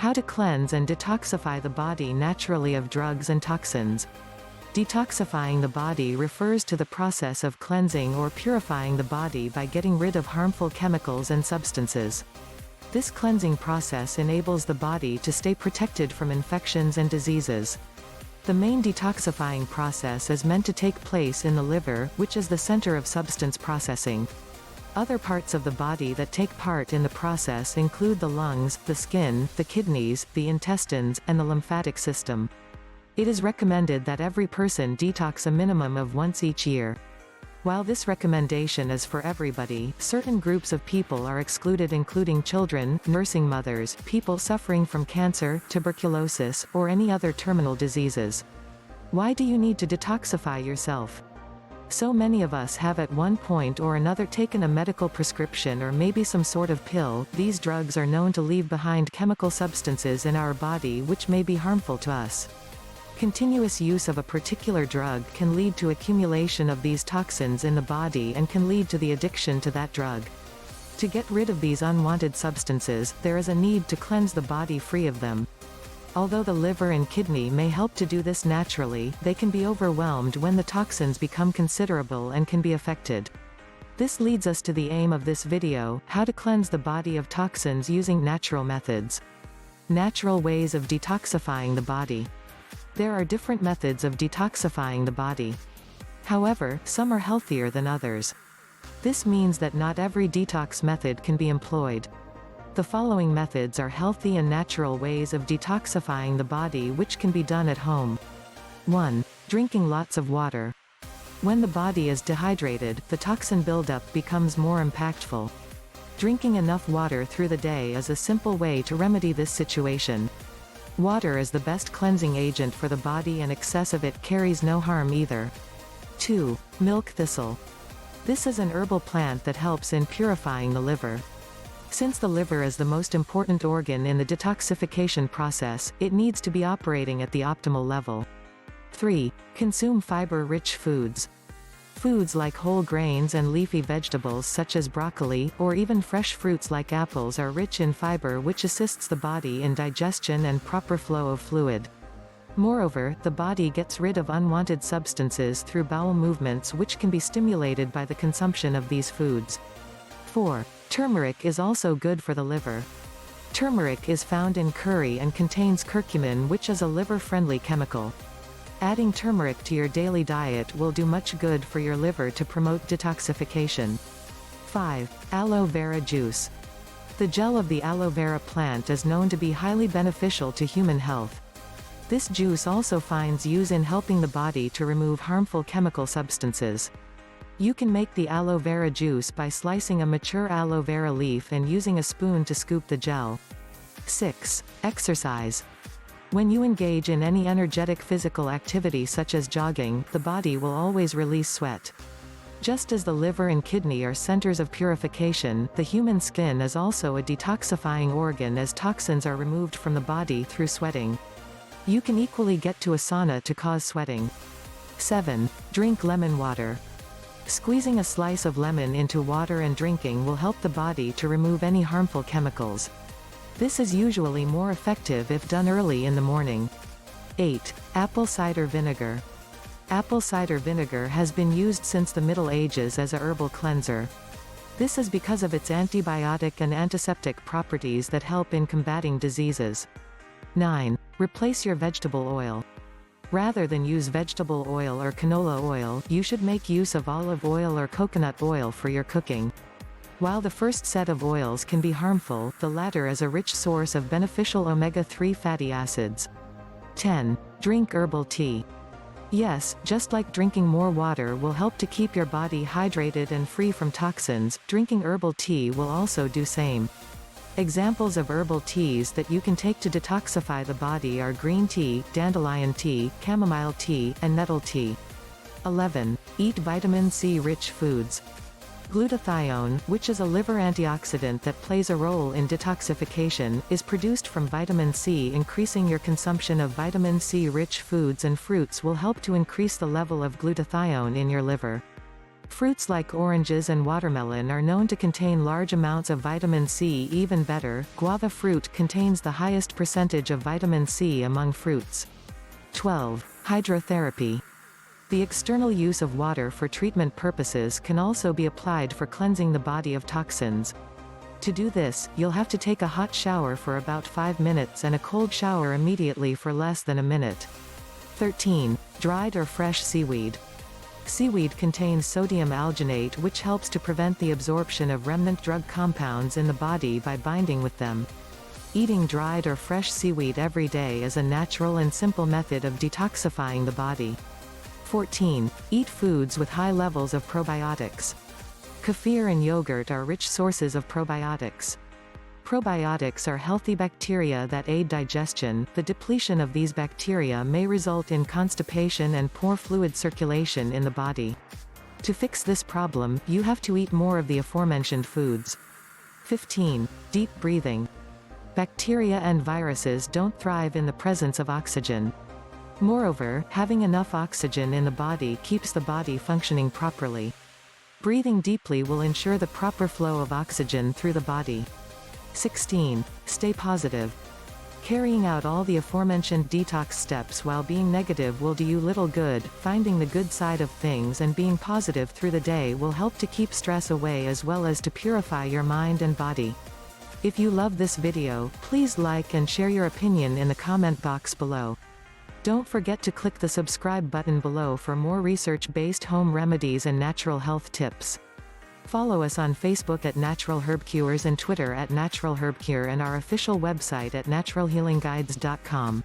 How to cleanse and detoxify the body naturally of drugs and toxins. Detoxifying the body refers to the process of cleansing or purifying the body by getting rid of harmful chemicals and substances. This cleansing process enables the body to stay protected from infections and diseases. The main detoxifying process is meant to take place in the liver, which is the center of substance processing. Other parts of the body that take part in the process include the lungs, the skin, the kidneys, the intestines, and the lymphatic system. It is recommended that every person detox a minimum of once each year. While this recommendation is for everybody, certain groups of people are excluded, including children, nursing mothers, people suffering from cancer, tuberculosis, or any other terminal diseases. Why do you need to detoxify yourself? So many of us have at one point or another taken a medical prescription or maybe some sort of pill. These drugs are known to leave behind chemical substances in our body which may be harmful to us. Continuous use of a particular drug can lead to accumulation of these toxins in the body and can lead to the addiction to that drug. To get rid of these unwanted substances, there is a need to cleanse the body free of them. Although the liver and kidney may help to do this naturally, they can be overwhelmed when the toxins become considerable and can be affected. This leads us to the aim of this video: how to cleanse the body of toxins using natural methods. Natural ways of detoxifying the body. There are different methods of detoxifying the body. However, some are healthier than others. This means that not every detox method can be employed. The following methods are healthy and natural ways of detoxifying the body which can be done at home. 1. Drinking lots of water. When the body is dehydrated, the toxin buildup becomes more impactful. Drinking enough water through the day is a simple way to remedy this situation. Water is the best cleansing agent for the body and excess of it carries no harm either. 2. Milk thistle. This is an herbal plant that helps in purifying the liver. Since the liver is the most important organ in the detoxification process, it needs to be operating at the optimal level. 3. Consume fiber-rich foods. Foods like whole grains and leafy vegetables such as broccoli, or even fresh fruits like apples are rich in fiber which assists the body in digestion and proper flow of fluid. Moreover, the body gets rid of unwanted substances through bowel movements which can be stimulated by the consumption of these foods. 4. Turmeric is also good for the liver. Turmeric is found in curry and contains curcumin, which is a liver-friendly chemical. Adding turmeric to your daily diet will do much good for your liver to promote detoxification. 5. Aloe vera juice. The gel of the aloe vera plant is known to be highly beneficial to human health. This juice also finds use in helping the body to remove harmful chemical substances. You can make the aloe vera juice by slicing a mature aloe vera leaf and using a spoon to scoop the gel. 6. Exercise. When you engage in any energetic physical activity such as jogging, the body will always release sweat. Just as the liver and kidney are centers of purification, the human skin is also a detoxifying organ as toxins are removed from the body through sweating. You can equally get to a sauna to cause sweating. 7. Drink lemon water. Squeezing a slice of lemon into water and drinking will help the body to remove any harmful chemicals. This is usually more effective if done early in the morning. 8. Apple cider vinegar. Apple cider vinegar has been used since the Middle Ages as a herbal cleanser. This is because of its antibiotic and antiseptic properties that help in combating diseases. 9. Replace your vegetable oil. Rather than use vegetable oil or canola oil, you should make use of olive oil or coconut oil for your cooking. While the first set of oils can be harmful, the latter is a rich source of beneficial omega-3 fatty acids. 10. Drink herbal tea. Yes, just like drinking more water will help to keep your body hydrated and free from toxins, drinking herbal tea will also do same. Examples of herbal teas that you can take to detoxify the body are green tea, dandelion tea, chamomile tea, and nettle tea. 11. Eat vitamin C-rich foods. Glutathione, which is a liver antioxidant that plays a role in detoxification, is produced from vitamin C. Increasing your consumption of vitamin C-rich foods and fruits will help to increase the level of glutathione in your liver. Fruits like oranges and watermelon are known to contain large amounts of vitamin C. Even better, guava fruit contains the highest percentage of vitamin C among fruits. 12. Hydrotherapy. The external use of water for treatment purposes can also be applied for cleansing the body of toxins. To do this, you'll have to take a hot shower for about 5 minutes and a cold shower immediately for less than a minute. 13. Dried or fresh seaweed. Seaweed contains sodium alginate, which helps to prevent the absorption of remnant drug compounds in the body by binding with them. Eating dried or fresh seaweed every day is a natural and simple method of detoxifying the body. 14. Eat foods with high levels of probiotics. Kefir and yogurt are rich sources of probiotics. Probiotics are healthy bacteria that aid digestion. The depletion of these bacteria may result in constipation and poor fluid circulation in the body. To fix this problem, you have to eat more of the aforementioned foods. 15. Deep breathing. Bacteria and viruses don't thrive in the presence of oxygen. Moreover, having enough oxygen in the body keeps the body functioning properly. Breathing deeply will ensure the proper flow of oxygen through the body. 16. Stay positive. Carrying out all the aforementioned detox steps while being negative will do you little good. Finding the good side of things and being positive through the day will help to keep stress away as well as to purify your mind and body. If you love this video, please like and share your opinion in the comment box below. Don't forget to click the subscribe button below for more research-based home remedies and natural health tips. Follow us on Facebook at Natural Herb Cures and Twitter at Natural Herb Cure and our official website at naturalhealingguides.com.